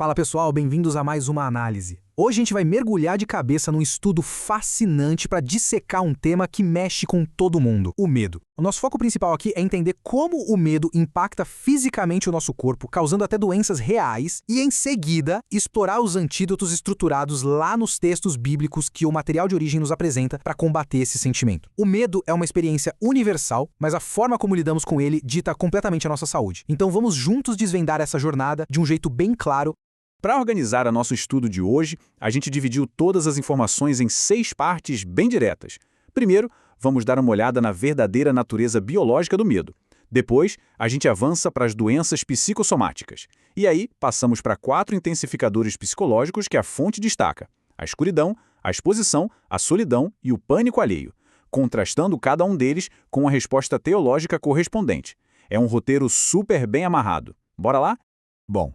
Fala pessoal, bem-vindos a mais uma análise. Hoje a gente vai mergulhar de cabeça num estudo fascinante para dissecar um tema que mexe com todo mundo, o medo. O nosso foco principal aqui é entender como o medo impacta fisicamente o nosso corpo, causando até doenças reais, e em seguida explorar os antídotos estruturados lá nos textos bíblicos que o material de origem nos apresenta para combater esse sentimento. O medo é uma experiência universal, mas a forma como lidamos com ele dita completamente a nossa saúde. Então vamos juntos desvendar essa jornada de um jeito bem claro. Para organizar o nosso estudo de hoje, a gente dividiu todas as informações em 6 partes bem diretas. Primeiro, vamos dar uma olhada na verdadeira natureza biológica do medo. Depois, a gente avança para as doenças psicossomáticas. E aí, passamos para 4 intensificadores psicológicos que a fonte destaca: a escuridão, a exposição, a solidão e o pânico alheio, contrastando cada um deles com a resposta teológica correspondente. É um roteiro super bem amarrado. Bora lá? Bom,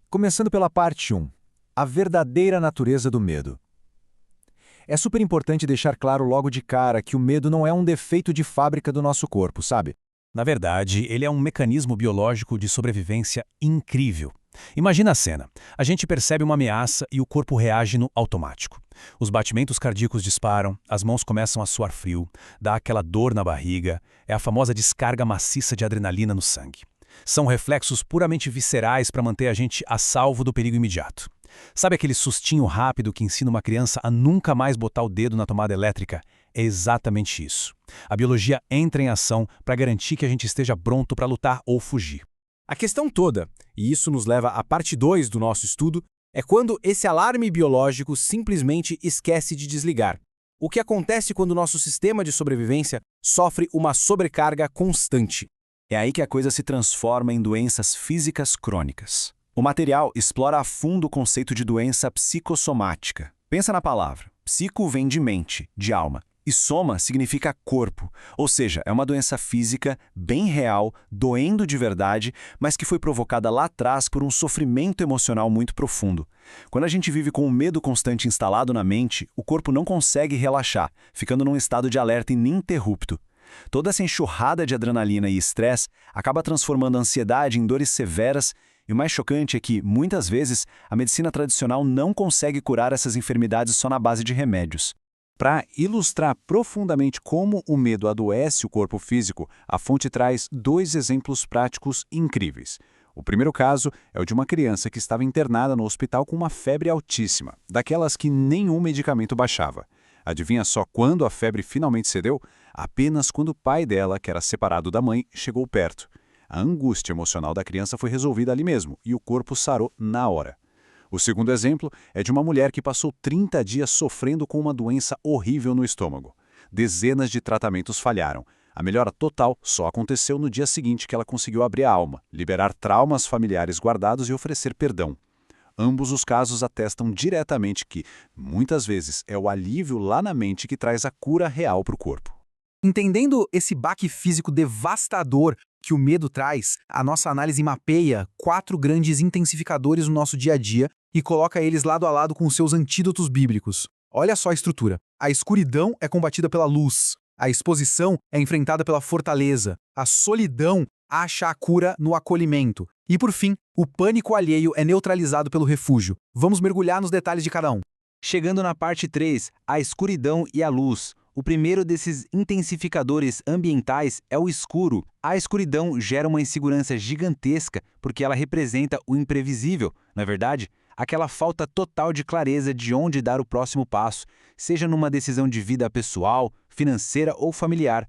começando pela parte 1, a verdadeira natureza do medo. É super importante deixar claro logo de cara que o medo não é um defeito de fábrica do nosso corpo, sabe? Na verdade, ele é um mecanismo biológico de sobrevivência incrível. Imagina a cena. A gente percebe uma ameaça e o corpo reage no automático. Os batimentos cardíacos disparam, as mãos começam a suar frio, dá aquela dor na barriga, é a famosa descarga maciça de adrenalina no sangue. São reflexos puramente viscerais para manter a gente a salvo do perigo imediato. Sabe aquele sustinho rápido que ensina uma criança a nunca mais botar o dedo na tomada elétrica? É exatamente isso. A biologia entra em ação para garantir que a gente esteja pronto para lutar ou fugir. A questão toda, e isso nos leva à parte 2 do nosso estudo, é quando esse alarme biológico simplesmente esquece de desligar. O que acontece quando o nosso sistema de sobrevivência sofre uma sobrecarga constante? É aí que a coisa se transforma em doenças físicas crônicas. O material explora a fundo o conceito de doença psicossomática. Pensa na palavra. Psico vem de mente, de alma. E soma significa corpo, ou seja, é uma doença física bem real, doendo de verdade, mas que foi provocada lá atrás por um sofrimento emocional muito profundo. Quando a gente vive com o medo constante instalado na mente, o corpo não consegue relaxar, ficando num estado de alerta ininterrupto. Toda essa enxurrada de adrenalina e estresse acaba transformando a ansiedade em dores severas, e o mais chocante é que, muitas vezes, a medicina tradicional não consegue curar essas enfermidades só na base de remédios. Para ilustrar profundamente como o medo adoece o corpo físico, a fonte traz 2 exemplos práticos incríveis. O primeiro caso é o de uma criança que estava internada no hospital com uma febre altíssima, daquelas que nenhum medicamento baixava. Adivinha só quando a febre finalmente cedeu? Apenas quando o pai dela, que era separado da mãe, chegou perto. A angústia emocional da criança foi resolvida ali mesmo e o corpo sarou na hora. O segundo exemplo é de uma mulher que passou 30 dias sofrendo com uma doença horrível no estômago. Dezenas de tratamentos falharam. A melhora total só aconteceu no dia seguinte que ela conseguiu abrir a alma, liberar traumas familiares guardados e oferecer perdão. Ambos os casos atestam diretamente que, muitas vezes, é o alívio lá na mente que traz a cura real para o corpo. Entendendo esse baque físico devastador que o medo traz, a nossa análise mapeia 4 grandes intensificadores no nosso dia a dia e coloca eles lado a lado com seus antídotos bíblicos. Olha só a estrutura. A escuridão é combatida pela luz. A exposição é enfrentada pela fortaleza. A solidão acha a cura no acolhimento. E, por fim, o pânico alheio é neutralizado pelo refúgio. Vamos mergulhar nos detalhes de cada um. Chegando na parte 3, a escuridão e a luz. O primeiro desses intensificadores ambientais é o escuro. A escuridão gera uma insegurança gigantesca porque ela representa o imprevisível, não é verdade? Aquela falta total de clareza de onde dar o próximo passo, seja numa decisão de vida pessoal, financeira ou familiar.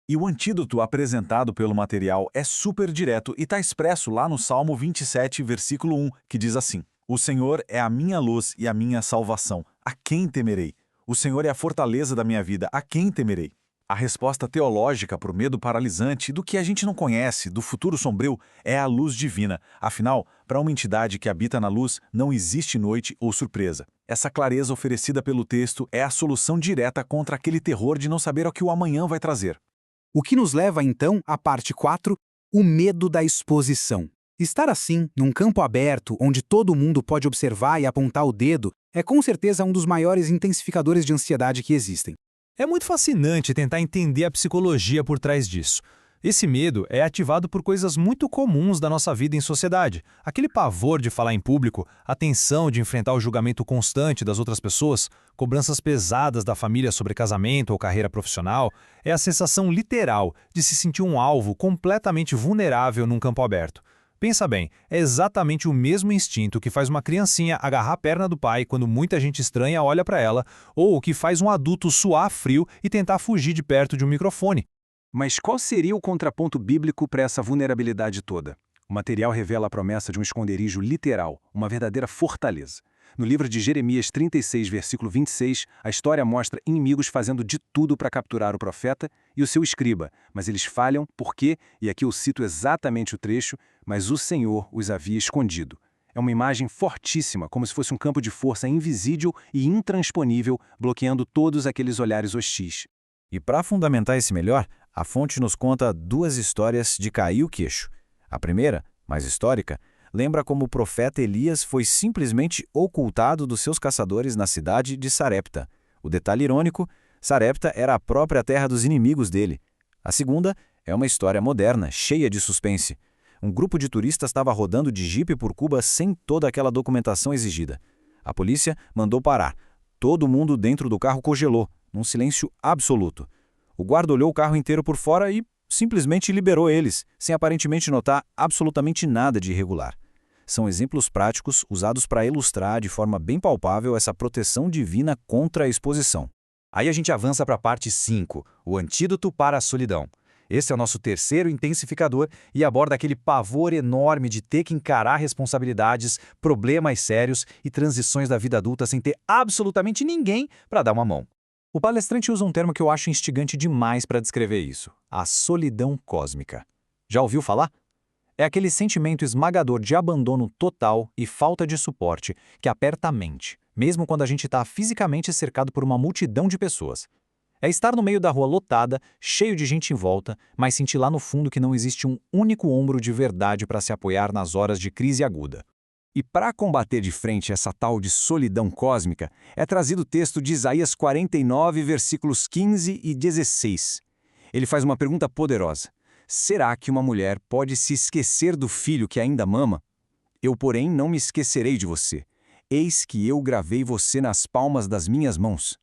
E o antídoto apresentado pelo material é super direto e está expresso lá no Salmo 27, versículo 1, que diz assim: O Senhor é a minha luz e a minha salvação. A quem temerei? O Senhor é a fortaleza da minha vida. A quem temerei? A resposta teológica para o medo paralisante do que a gente não conhece, do futuro sombrio, é a luz divina. Afinal, para uma entidade que habita na luz, não existe noite ou surpresa. Essa clareza oferecida pelo texto é a solução direta contra aquele terror de não saber o que o amanhã vai trazer. O que nos leva, então, à parte 4, o medo da exposição. Estar assim, num campo aberto, onde todo mundo pode observar e apontar o dedo, é com certeza um dos maiores intensificadores de ansiedade que existem. É muito fascinante tentar entender a psicologia por trás disso. Esse medo é ativado por coisas muito comuns da nossa vida em sociedade. Aquele pavor de falar em público, a tensão de enfrentar o julgamento constante das outras pessoas, cobranças pesadas da família sobre casamento ou carreira profissional, é a sensação literal de se sentir um alvo completamente vulnerável num campo aberto. Pensa bem, é exatamente o mesmo instinto que faz uma criancinha agarrar a perna do pai quando muita gente estranha olha para ela, ou o que faz um adulto suar frio e tentar fugir de perto de um microfone. Mas qual seria o contraponto bíblico para essa vulnerabilidade toda? O material revela a promessa de um esconderijo literal, uma verdadeira fortaleza. No livro de Jeremias 36, versículo 26, a história mostra inimigos fazendo de tudo para capturar o profeta e o seu escriba, mas eles falham porque, e aqui eu cito exatamente o trecho, mas o Senhor os havia escondido. É uma imagem fortíssima, como se fosse um campo de força invisível e intransponível, bloqueando todos aqueles olhares hostis. E para fundamentar esse melhor, a fonte nos conta duas histórias de cair o queixo. A primeira, mais histórica, lembra como o profeta Elias foi simplesmente ocultado dos seus caçadores na cidade de Sarepta. O detalhe irônico, Sarepta era a própria terra dos inimigos dele. A segunda é uma história moderna, cheia de suspense. Um grupo de turistas estava rodando de jipe por Cuba sem toda aquela documentação exigida. A polícia mandou parar. Todo mundo dentro do carro congelou, num silêncio absoluto. O guarda olhou o carro inteiro por fora e simplesmente liberou eles, sem aparentemente notar absolutamente nada de irregular. São exemplos práticos usados para ilustrar de forma bem palpável essa proteção divina contra a exposição. Aí a gente avança para a parte 5, o antídoto para a solidão. Esse é o nosso terceiro intensificador e aborda aquele pavor enorme de ter que encarar responsabilidades, problemas sérios e transições da vida adulta sem ter absolutamente ninguém para dar uma mão. O palestrante usa um termo que eu acho instigante demais para descrever isso: a solidão cósmica. Já ouviu falar? É aquele sentimento esmagador de abandono total e falta de suporte que aperta a mente, mesmo quando a gente está fisicamente cercado por uma multidão de pessoas. É estar no meio da rua lotada, cheio de gente em volta, mas sentir lá no fundo que não existe um único ombro de verdade para se apoiar nas horas de crise aguda. E para combater de frente essa tal de solidão cósmica, é trazido o texto de Isaías 49, versículos 15 e 16. Ele faz uma pergunta poderosa. Será que uma mulher pode se esquecer do filho que ainda mama? Eu, porém, não me esquecerei de você. Eis que eu gravei você nas palmas das minhas mãos.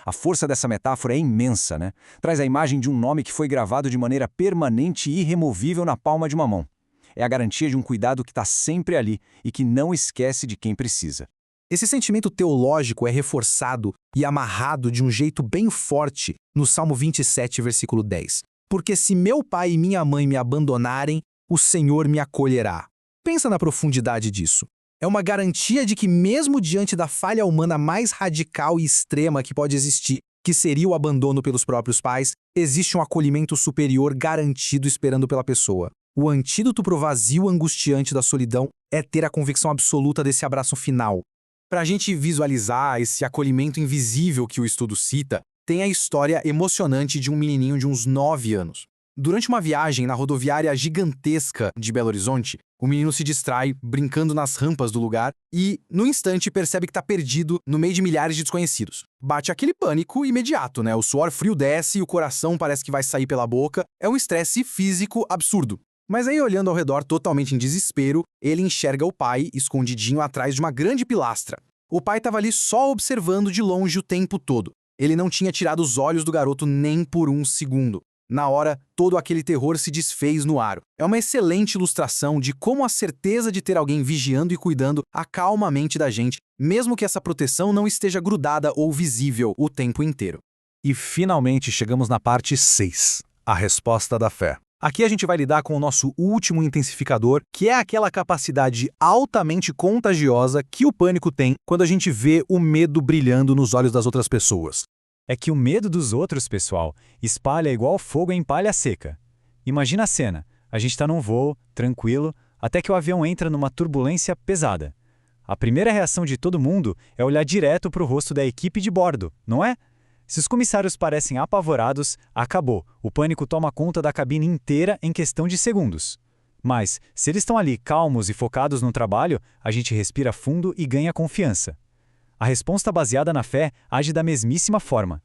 A força dessa metáfora é imensa, né? Traz a imagem de um nome que foi gravado de maneira permanente e irremovível na palma de uma mão. É a garantia de um cuidado que está sempre ali e que não esquece de quem precisa. Esse sentimento teológico é reforçado e amarrado de um jeito bem forte no Salmo 27, versículo 10. Porque se meu pai e minha mãe me abandonarem, o Senhor me acolherá. Pensa na profundidade disso. É uma garantia de que mesmo diante da falha humana mais radical e extrema que pode existir, que seria o abandono pelos próprios pais, existe um acolhimento superior garantido esperando pela pessoa. O antídoto para o vazio angustiante da solidão é ter a convicção absoluta desse abraço final. Para a gente visualizar esse acolhimento invisível que o estudo cita, tem a história emocionante de um menininho de uns 9 anos. Durante uma viagem na rodoviária gigantesca de Belo Horizonte, o menino se distrai brincando nas rampas do lugar e, no instante, percebe que está perdido no meio de milhares de desconhecidos. Bate aquele pânico imediato, né? O suor frio desce e o coração parece que vai sair pela boca. É um estresse físico absurdo. Mas aí, olhando ao redor totalmente em desespero, ele enxerga o pai escondidinho atrás de uma grande pilastra. O pai estava ali só observando de longe o tempo todo. Ele não tinha tirado os olhos do garoto nem por um segundo. Na hora, todo aquele terror se desfez no aro. É uma excelente ilustração de como a certeza de ter alguém vigiando e cuidando acalma a mente da gente, mesmo que essa proteção não esteja grudada ou visível o tempo inteiro. E finalmente chegamos na parte 6, a resposta da fé. Aqui a gente vai lidar com o nosso último intensificador, que é aquela capacidade altamente contagiosa que o pânico tem quando a gente vê o medo brilhando nos olhos das outras pessoas. É que o medo dos outros, pessoal, espalha igual fogo em palha seca. Imagina a cena. A gente está num voo, tranquilo, até que o avião entra numa turbulência pesada. A primeira reação de todo mundo é olhar direto para o rosto da equipe de bordo, não é? Se os comissários parecem apavorados, acabou. O pânico toma conta da cabine inteira em questão de segundos. Mas, se eles estão ali calmos e focados no trabalho, a gente respira fundo e ganha confiança. A resposta baseada na fé age da mesmíssima forma.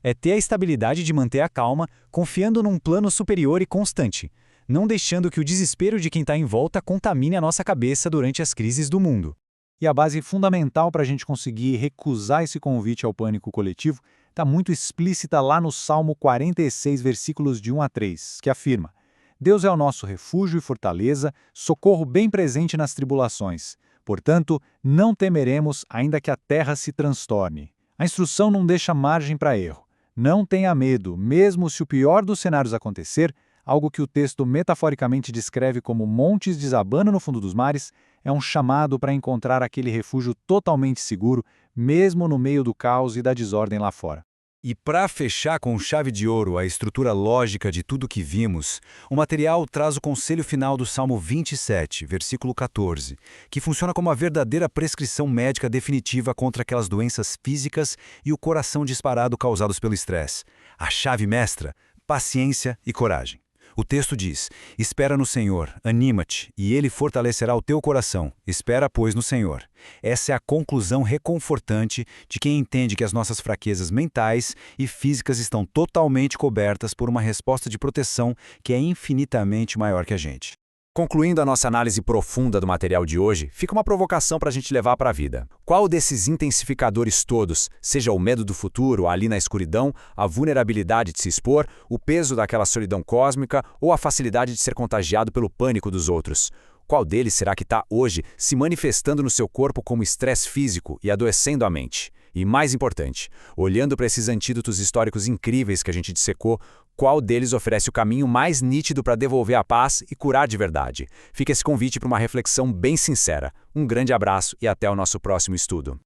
é ter a estabilidade de manter a calma, confiando num plano superior e constante, não deixando que o desespero de quem está em volta contamine a nossa cabeça durante as crises do mundo. E a base fundamental para a gente conseguir recusar esse convite ao pânico coletivo está muito explícita lá no Salmo 46, versículos de 1 a 3, que afirma: Deus é o nosso refúgio e fortaleza, socorro bem presente nas tribulações. Portanto, não temeremos, ainda que a terra se transtorne. A instrução não deixa margem para erro. Não tenha medo, mesmo se o pior dos cenários acontecer, algo que o texto metaforicamente descreve como montes desabando no fundo dos mares, é um chamado para encontrar aquele refúgio totalmente seguro, mesmo no meio do caos e da desordem lá fora. E para fechar com chave de ouro a estrutura lógica de tudo que vimos, o material traz o conselho final do Salmo 27, versículo 14, que funciona como a verdadeira prescrição médica definitiva contra aquelas doenças físicas e o coração disparado causados pelo estresse. A chave mestra: paciência e coragem. O texto diz: espera no Senhor, anima-te, e Ele fortalecerá o teu coração. Espera, pois, no Senhor. Essa é a conclusão reconfortante de quem entende que as nossas fraquezas mentais e físicas estão totalmente cobertas por uma resposta de proteção que é infinitamente maior que a gente. Concluindo a nossa análise profunda do material de hoje, fica uma provocação para a gente levar para a vida. Qual desses intensificadores todos, seja o medo do futuro, ali na escuridão, a vulnerabilidade de se expor, o peso daquela solidão cósmica ou a facilidade de ser contagiado pelo pânico dos outros? Qual deles será que está hoje se manifestando no seu corpo como estresse físico e adoecendo a mente? E mais importante, olhando para esses antídotos históricos incríveis que a gente dissecou, qual deles oferece o caminho mais nítido para devolver a paz e curar de verdade? Fica esse convite para uma reflexão bem sincera. Um grande abraço e até o nosso próximo estudo.